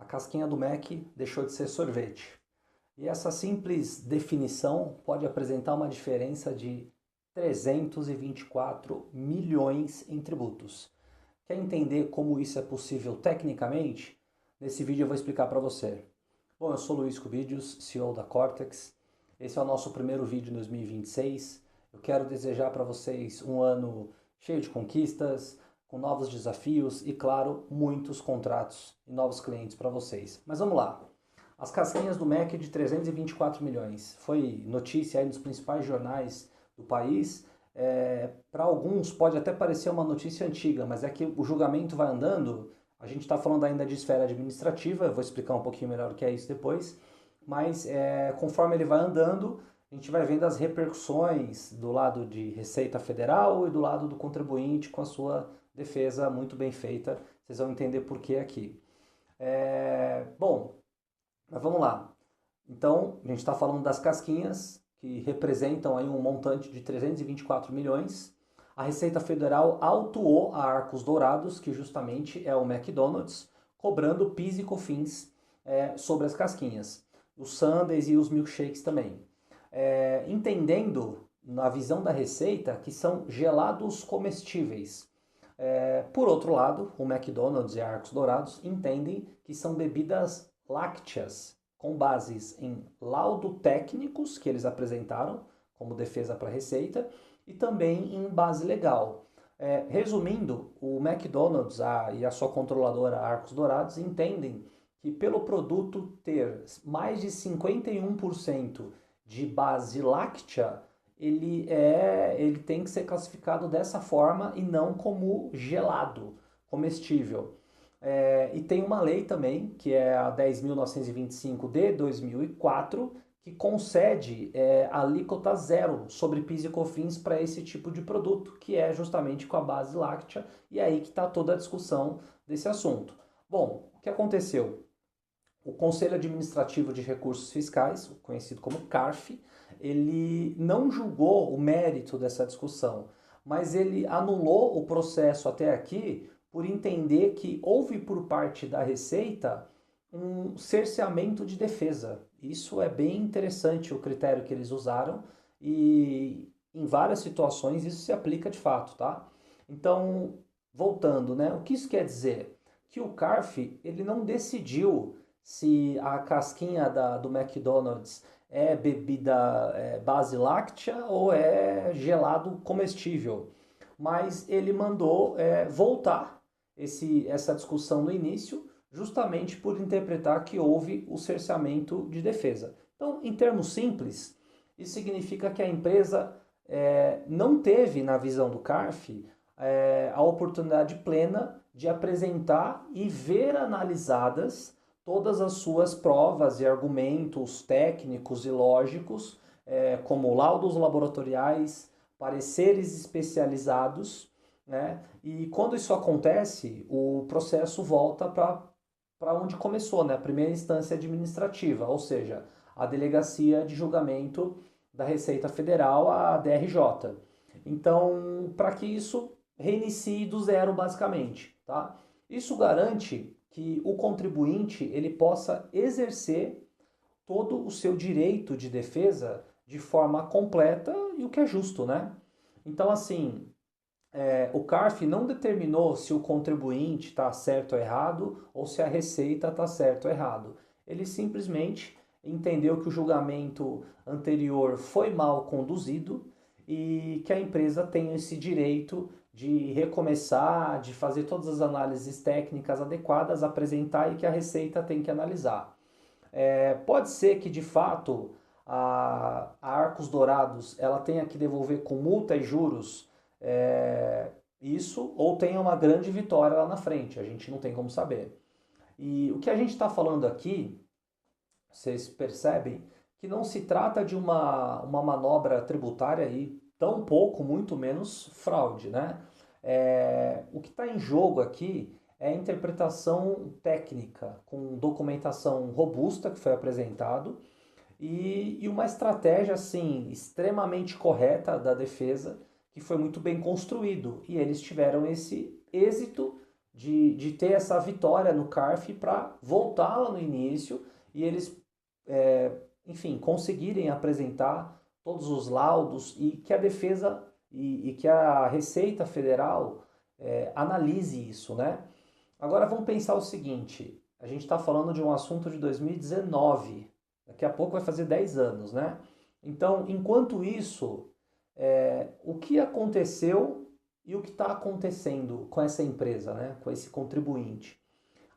casquinha do Mac deixou de ser sorvete. E essa simples definição pode apresentar uma diferença de 324 milhões em tributos. Quer entender como isso é possível tecnicamente? Nesse vídeo eu vou explicar para você. Bom, eu sou Luiz Cubidius, CEO da Cortex. Esse é o nosso primeiro vídeo em 2026. Eu quero desejar para vocês um ano cheio de conquistas, com novos desafios e, claro, muitos contratos e novos clientes para vocês. Mas vamos lá. As casquinhas do Mac de 324 milhões. Foi notícia aí nos principais jornais do país. Para alguns pode até parecer uma notícia antiga, mas é que o julgamento vai andando. A gente está falando ainda de esfera administrativa, eu vou explicar um pouquinho melhor o que é isso depois. Mas conforme ele vai andando, a gente vai vendo as repercussões do lado de Receita Federal e do lado do contribuinte com a sua defesa muito bem feita. Vocês vão entender por que aqui. Bom, mas vamos lá. Então, a gente está falando das casquinhas, que representam aí um montante de 324 milhões. A Receita Federal autuou a Arcos Dourados, que justamente é o McDonald's, cobrando PIS e COFINS sobre as casquinhas. Os sundaes e os milkshakes também. Entendendo, na visão da Receita, que são gelados comestíveis. Por outro lado, o McDonald's e a Arcos Dourados entendem que são bebidas lácteas, com bases em laudo técnicos que eles apresentaram como defesa para a Receita e também em base legal. Resumindo, o McDonald's e a sua controladora Arcos Dourados entendem que pelo produto ter mais de 51% de base láctea, ele tem que ser classificado dessa forma e não como gelado, comestível. E tem uma lei também, que é a 10.925 de 2004, que concede alíquota zero sobre PIS e COFINS para esse tipo de produto, que é justamente com a base láctea, e é aí que está toda a discussão desse assunto. Bom, o que aconteceu? O Conselho Administrativo de Recursos Fiscais, conhecido como CARF, ele não julgou o mérito dessa discussão, mas ele anulou o processo até aqui por entender que houve por parte da Receita um cerceamento de defesa. Isso é bem interessante o critério que eles usaram e em várias situações isso se aplica de fato, tá? Então, voltando, né? O que isso quer dizer? Que o CARF, ele não decidiu se a casquinha do McDonald's é bebida base láctea ou é gelado comestível. Mas ele mandou voltar essa discussão no início, justamente por interpretar que houve o cerceamento de defesa. Então, em termos simples, isso significa que a empresa não teve, na visão do CARF, a oportunidade plena de apresentar e ver analisadas todas as suas provas e argumentos técnicos e lógicos, como laudos laboratoriais, pareceres especializados, né? E quando isso acontece, o processo volta para onde começou, né? A primeira instância administrativa, ou seja, a Delegacia de Julgamento da Receita Federal, a DRJ. Então, para que isso reinicie do zero, basicamente, tá? Isso garante que o contribuinte ele possa exercer todo o seu direito de defesa de forma completa e o que é justo, né? Então, assim, o CARF não determinou se o contribuinte está certo ou errado ou se a Receita está certo ou errado. Ele simplesmente entendeu que o julgamento anterior foi mal conduzido e que a empresa tem esse direito de recomeçar, de fazer todas as análises técnicas adequadas, apresentar e que a Receita tem que analisar. Pode ser que de fato a Arcos Dourados ela tenha que devolver com multa e juros isso, ou tenha uma grande vitória lá na frente, a gente não tem como saber. E o que a gente está falando aqui, vocês percebem que não se trata de uma manobra tributária aí, tão pouco, muito menos fraude, né? O que está em jogo aqui é a interpretação técnica, com documentação robusta que foi apresentado e uma estratégia assim extremamente correta da defesa que foi muito bem construído e eles tiveram esse êxito de ter essa vitória no CARF para voltar lá no início e eles, enfim, conseguirem apresentar todos os laudos e que a defesa e que a Receita Federal analise isso, né? Agora vamos pensar o seguinte, a gente está falando de um assunto de 2019, daqui a pouco vai fazer 10 anos, né? Então, enquanto isso, o que aconteceu e o que está acontecendo com essa empresa, né? Com esse contribuinte?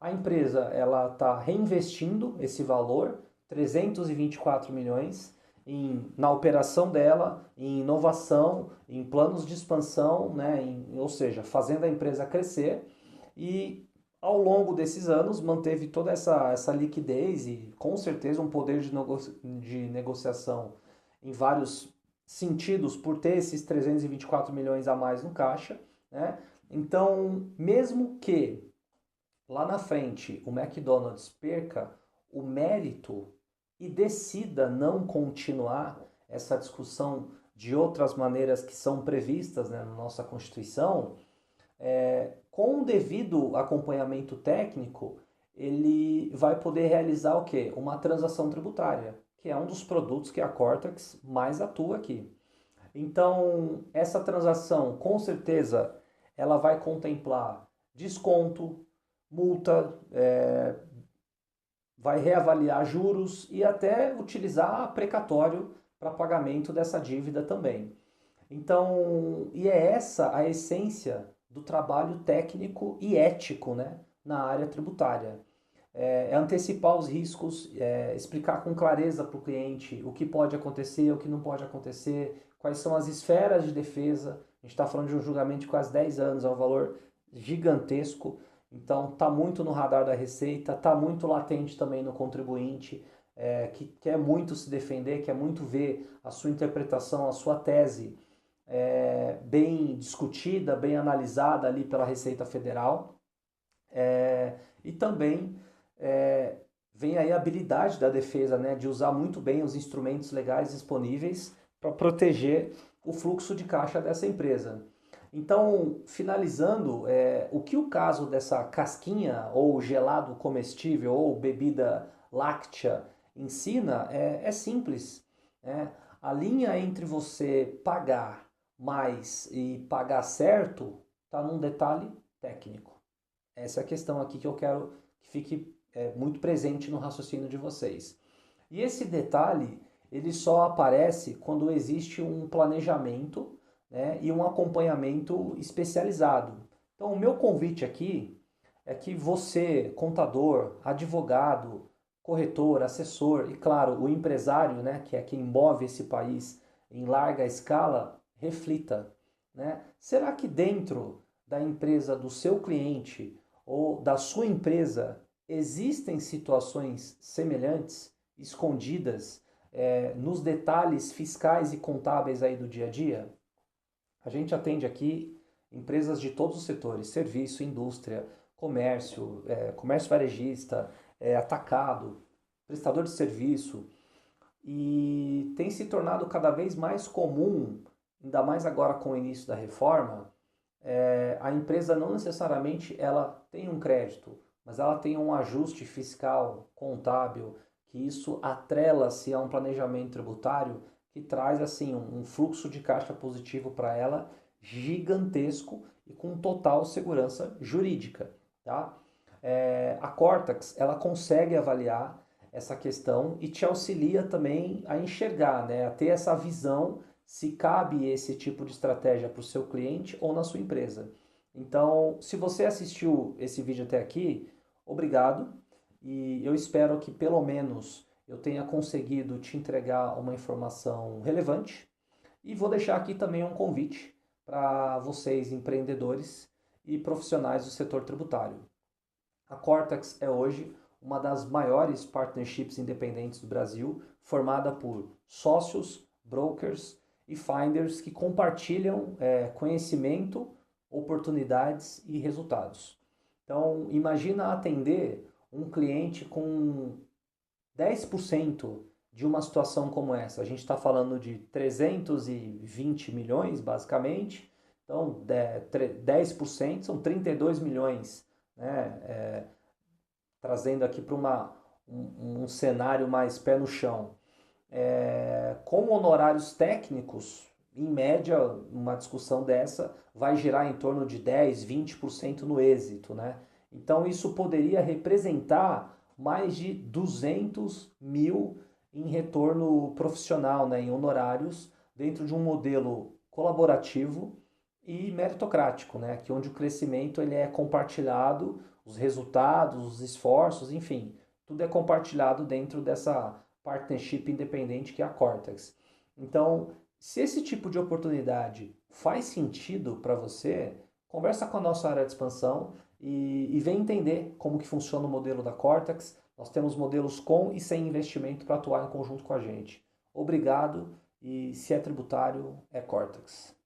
A empresa ela está reinvestindo esse valor, 324 milhões, na operação dela, em inovação, em planos de expansão, né? Ou seja, fazendo a empresa crescer e ao longo desses anos manteve toda essa liquidez e com certeza um poder de negociação em vários sentidos por ter esses 324 milhões a mais no caixa, né? Então, mesmo que lá na frente o McDonald's perca o mérito e decida não continuar essa discussão de outras maneiras que são previstas, né, na nossa Constituição, com o devido acompanhamento técnico, ele vai poder realizar o quê? Uma transação tributária, que é um dos produtos que a Cortex mais atua aqui. Então, essa transação, com certeza, ela vai contemplar desconto, multa, vai reavaliar juros e até utilizar precatório para pagamento dessa dívida também. Então, e é essa a essência do trabalho técnico e ético, né, na área tributária. É antecipar os riscos, explicar com clareza para o cliente o que pode acontecer, o que não pode acontecer, quais são as esferas de defesa. A gente está falando de um julgamento de quase 10 anos, é um valor gigantesco. Então, está muito no radar da Receita, está muito latente também no contribuinte, que quer muito se defender, quer muito ver a sua interpretação, a sua tese bem discutida, bem analisada ali pela Receita Federal. E também vem aí a habilidade da defesa, né, de usar muito bem os instrumentos legais disponíveis para proteger o fluxo de caixa dessa empresa. Então, finalizando, o que o caso dessa casquinha ou gelado comestível ou bebida láctea ensina é simples. Né? A linha entre você pagar mais e pagar certo está num detalhe técnico. Essa é a questão aqui que eu quero que fique muito presente no raciocínio de vocês. E esse detalhe, ele só aparece quando existe um planejamento, né, e um acompanhamento especializado. Então, o meu convite aqui é que você, contador, advogado, corretor, assessor e, claro, o empresário, né, que é quem move esse país em larga escala, reflita. Né? Será que dentro da empresa do seu cliente ou da sua empresa existem situações semelhantes, escondidas, nos detalhes fiscais e contábeis aí do dia a dia? A gente atende aqui empresas de todos os setores, serviço, indústria, comércio, comércio varejista, atacado, prestador de serviço, e tem se tornado cada vez mais comum, ainda mais agora com o início da reforma, a empresa não necessariamente ela tem um crédito, mas ela tem um ajuste fiscal, contábil, que isso atrela-se a um planejamento tributário que traz assim um fluxo de caixa positivo para ela gigantesco e com total segurança jurídica, tá? A Cortex ela consegue avaliar essa questão e te auxilia também a enxergar, né, a ter essa visão se cabe esse tipo de estratégia para o seu cliente ou na sua empresa. Então, se você assistiu esse vídeo até aqui, obrigado e eu espero que pelo menos eu tenha conseguido te entregar uma informação relevante e vou deixar aqui também um convite para vocês empreendedores e profissionais do setor tributário. A Cortex é hoje uma das maiores partnerships independentes do Brasil, formada por sócios, brokers e finders que compartilham conhecimento, oportunidades e resultados. Então, imagina atender um cliente com 10% de uma situação como essa. A gente está falando de 320 milhões, basicamente. Então, 10% são 32 milhões né? Trazendo aqui para um cenário mais pé no chão. Com honorários técnicos, em média, uma discussão dessa vai gerar em torno de 10, 20% no êxito, né? Então isso poderia representar mais de 200 mil em retorno profissional, né, em honorários, dentro de um modelo colaborativo e meritocrático, né, que onde o crescimento ele é compartilhado, os resultados, os esforços, enfim, tudo é compartilhado dentro dessa partnership independente que é a Cortex. Então, se esse tipo de oportunidade faz sentido para você, conversa com a nossa área de expansão e vem entender como que funciona o modelo da Cortex. Nós temos modelos com e sem investimento para atuar em conjunto com a gente. Obrigado e se é tributário, é Cortex.